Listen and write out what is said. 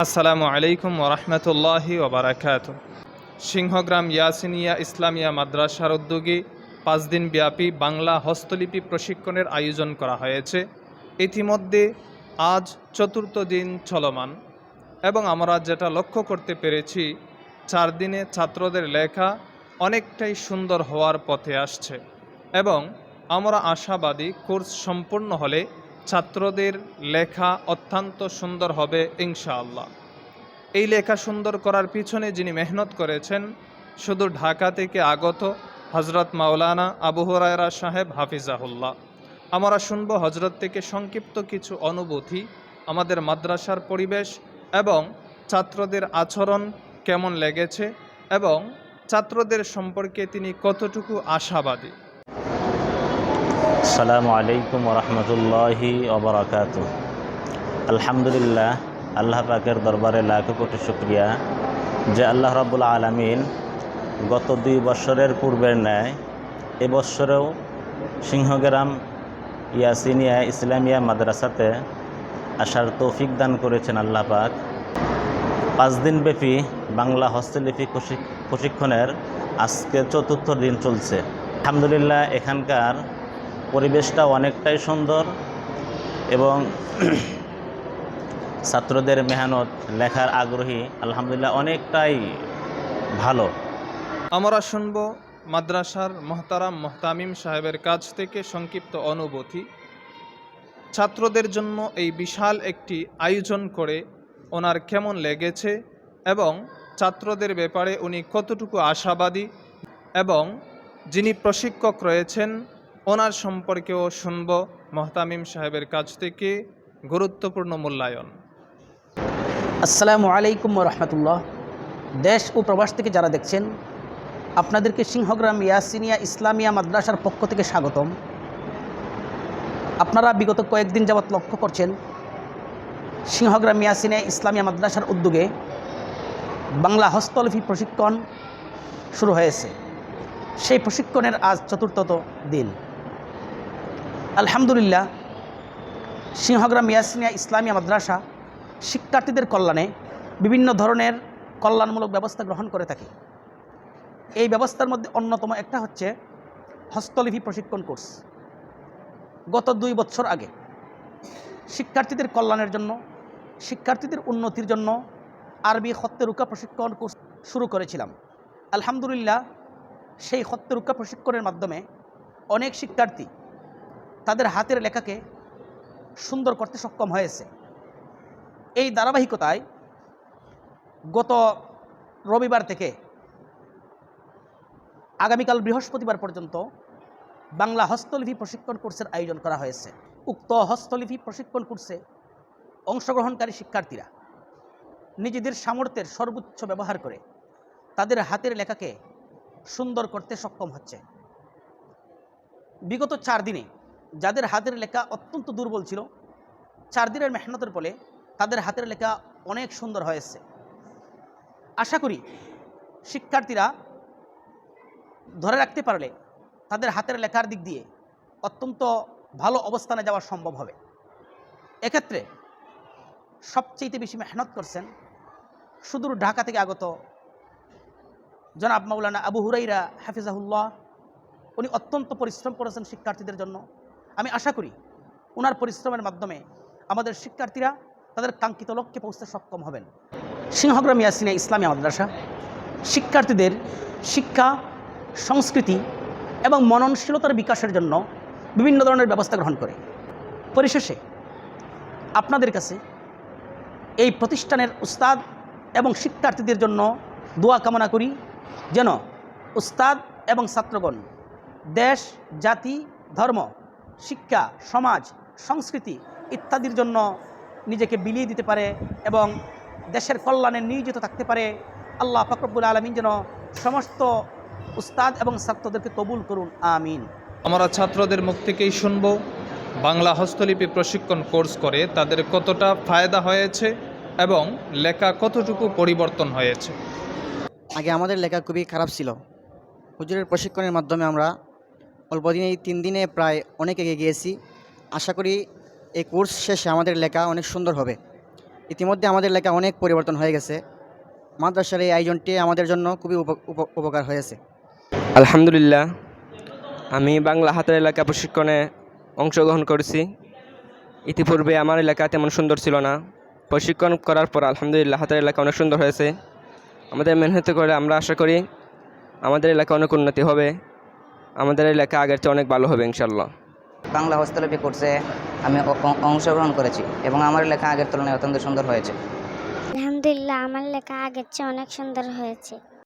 আসসালামু আলাইকুম ওরহমতুল্লাহি ওবরাকাতুহ। সিংহগ্রাম ইয়াসিনিয়া ইসলামিয়া মাদ্রাসার উদ্যোগে 5 দিন ব্যাপী বাংলা হস্তলিপি প্রশিক্ষণের আয়োজন করা হয়েছে। ইতিমধ্যে আজ চতুর্থ দিন চলমান এবং আমরা যেটা লক্ষ্য করতে পেরেছি 4 দিনে ছাত্রদের লেখা অনেকটাই সুন্দর হওয়ার পথে আসছে এবং আমরা আশাবাদী কোর্স সম্পূর্ণ হলে ছাত্রদের লেখা অত্যন্ত সুন্দর হবে ইনশাআল্লাহ। এই লেখা সুন্দর করার পিছনে যিনি মেহনত করেছেন শুধু ঢাকা থেকে আগত হজরত মাওলানা আবু হুরায়রা সাহেব হাফিজাহুল্লাহ। আমরা শুনব হজরত থেকে সংক্ষিপ্ত কিছু অনুভূতি, আমাদের মাদ্রাসার পরিবেশ এবং ছাত্রদের আচরণ কেমন লেগেছে এবং ছাত্রদের সম্পর্কে তিনি কতটুকু আশাবাদী। আসসালামু আলাইকুম ওরহমতুল্লাহি ওবরাকাতুহ। আলহামদুলিল্লাহ, আল্লাহ পাকের দরবারে লাখো কোটি শুকরিয়া যে আল্লাহ রাব্বুল আলামিন গত 2 বছরের পূর্বের ন্যায় এবছরেও সিংহগ্রাম ইয়াসিনিয়া ইসলামিয়া মাদ্রাসাতে আসার তৌফিক দান করেছেন আল্লাহ পাক। 5 দিনব্যাপী বাংলা হস্তলিপি প্রশিক্ষণের আজকে চতুর্থ দিন চলছে। আলহামদুলিল্লাহ, এখানকার পরিবেশটা অনেকটাই সুন্দর এবং ছাত্রদের মেহনত, লেখার আগ্রহী আলহামদুলিল্লাহ অনেকটাই ভালো। আমরা শুনব মাদ্রাসার মোহতারাম মোহতামিম সাহেবের কাছ থেকে সংক্ষিপ্ত অনুভূতি। ছাত্রদের জন্য এই বিশাল একটি আয়োজন করে ওনার কেমন লেগেছে এবং ছাত্রদের ব্যাপারে উনি কতটুকু আশাবাদী এবং যিনি প্রশিক্ষক রয়েছেন ওনার সম্পর্কেও শুনব মোহতামিম সাহেবের কাছ থেকে গুরুত্বপূর্ণ মূল্যায়ন। আসসালামু আলাইকুম রহমতুল্লাহ। দেশ ও প্রবাস থেকে যারা দেখছেন আপনাদেরকে সিংহগ্রাম ইয়াসিনিয়া ইসলামিয়া মাদ্রাসার পক্ষ থেকে স্বাগতম। আপনারা বিগত কয়েকদিন যাবৎ লক্ষ্য করছেন সিংহগ্রাম ইয়াসিনিয়া ইসলামিয়া মাদ্রাসার উদ্যোগে বাংলা হস্তলিপি প্রশিক্ষণ শুরু হয়েছে। সেই প্রশিক্ষণের আজ চতুর্থ দিন। আলহামদুলিল্লাহ, সিংহগ্রাম ইয়াসিনিয়া ইসলামিয়া মাদ্রাসা শিক্ষার্থীদের কল্যাণে বিভিন্ন ধরনের কল্যাণমূলক ব্যবস্থা গ্রহণ করে থাকে। এই ব্যবস্থার মধ্যে অন্যতম একটা হচ্ছে হস্তলিপি প্রশিক্ষণ কোর্স। গত 2 বছর আগে শিক্ষার্থীদের কল্যাণের জন্য, শিক্ষার্থীদের উন্নতির জন্য আরবি খত্তে রুকা প্রশিক্ষণ কোর্স শুরু করেছিলাম। আলহামদুলিল্লাহ, সেই খত্তে রুকা প্রশিক্ষণের মাধ্যমে অনেক শিক্ষার্থী তাদের হাতের লেখাকে সুন্দর করতে সক্ষম হয়েছে। এই ধারাবাহিকতায় গত রবিবার থেকে আগামীকাল বৃহস্পতিবার পর্যন্ত বাংলা হস্তলিপি প্রশিক্ষণ কোর্সের আয়োজন করা হয়েছে। উক্ত হস্তলিপি প্রশিক্ষণ কোর্সে অংশগ্রহণকারী শিক্ষার্থীরা নিজেদের সামর্থ্যের সর্বোচ্চ ব্যবহার করে তাদের হাতের লেখাকে সুন্দর করতে সক্ষম হচ্ছে। বিগত 4 দিনে যাদের হাতের লেখা অত্যন্ত দুর্বল ছিল, 4 দিনের মেহনতের ফলে তাদের হাতের লেখা অনেক সুন্দর হয়েছে। আশা করি শিক্ষার্থীরা ধরে রাখতে পারলে তাদের হাতের লেখার দিক দিয়ে অত্যন্ত ভালো অবস্থানে যাওয়া সম্ভব হবে। এক্ষেত্রে সবচেয়ে বেশি মেহনত করছেন সুদূর ঢাকা থেকে আগত জনাব মাওলানা আবু হুরায়রা হাফিজাহুল্লাহ। উনি অত্যন্ত পরিশ্রম করেছেন শিক্ষার্থীদের জন্য। আমি আশা করি ওনার পরিশ্রমের মাধ্যমে আমাদের শিক্ষার্থীরা তাদের কাঙ্ক্ষিত লক্ষ্যে পৌঁছতে সক্ষম হবেন। সিংহগ্রাম ইয়াসিনিয়া ইসলামিয়া মাদ্রাসা শিক্ষার্থীদের শিক্ষা, সংস্কৃতি এবং মননশীলতার বিকাশের জন্য বিভিন্ন ধরনের ব্যবস্থা গ্রহণ করে। পরিশেষে আপনাদের কাছে এই প্রতিষ্ঠানের উস্তাদ এবং শিক্ষার্থীদের জন্য দোয়া কামনা করি যেন উস্তাদ এবং ছাত্রগণ দেশ, জাতি, ধর্ম, শিক্ষা, সমাজ, সংস্কৃতি ইত্যাদির জন্য নিজেকে বিলিয়ে দিতে পারে এবং দেশের কল্যাণে নিয়োজিত থাকতে পারে। আল্লাহ পাক রব্বুল আলামিন যেন সমস্ত উস্তাদ এবং ছাত্রদেরকে কবুল করুন, আমিন। আমরা ছাত্রদের মুখ থেকেই শুনব বাংলা হস্তলিপি প্রশিক্ষণ কোর্স করে তাদের কতটা ফায়দা হয়েছে এবং লেখা কতটুকু পরিবর্তন হয়েছে। আগে আমাদের লেখা খুবই খারাপ ছিল। হুজুরের প্রশিক্ষণের মাধ্যমে আমরা অল্প দিনে, এই 3 দিনে প্রায় অনেক এগিয়ে গিয়েছি। আশা করি এই কোর্স শেষে আমাদের লেখা অনেক সুন্দর হবে ইতিমধ্যে আমাদের লেখা অনেক পরিবর্তন হয়ে গেছে। মাদ্রাসার এই আয়োজনটি আমাদের জন্য খুবই উপকার হয়েছে। আলহামদুলিল্লাহ, আমি বাংলা হাতের লেখা প্রশিক্ষণে অংশগ্রহণ করেছি। ইতিপূর্বে আমার এলাকা তেমন সুন্দর ছিল না। প্রশিক্ষণ করার পর আলহামদুলিল্লাহ হাতের এলাকা অনেক সুন্দর হয়েছে। আমাদের মেহনত করে আমরা আশা করি আমাদের এলাকা অনেক উন্নতি হবে, আমাদের এলাকা আগের চেয়ে অনেক ভালো হবে ইনশাল্লাহ। বাংলা হস্তলিপি কোর্সে আমি অংশগ্রহণ করেছি এবং আমার লেখা আগের তুলনায় অত্যন্ত সুন্দর হয়েছে। আলহামদুলিল্লাহ, আমার লেখা আগের চেয়ে অনেক সুন্দর হয়েছে।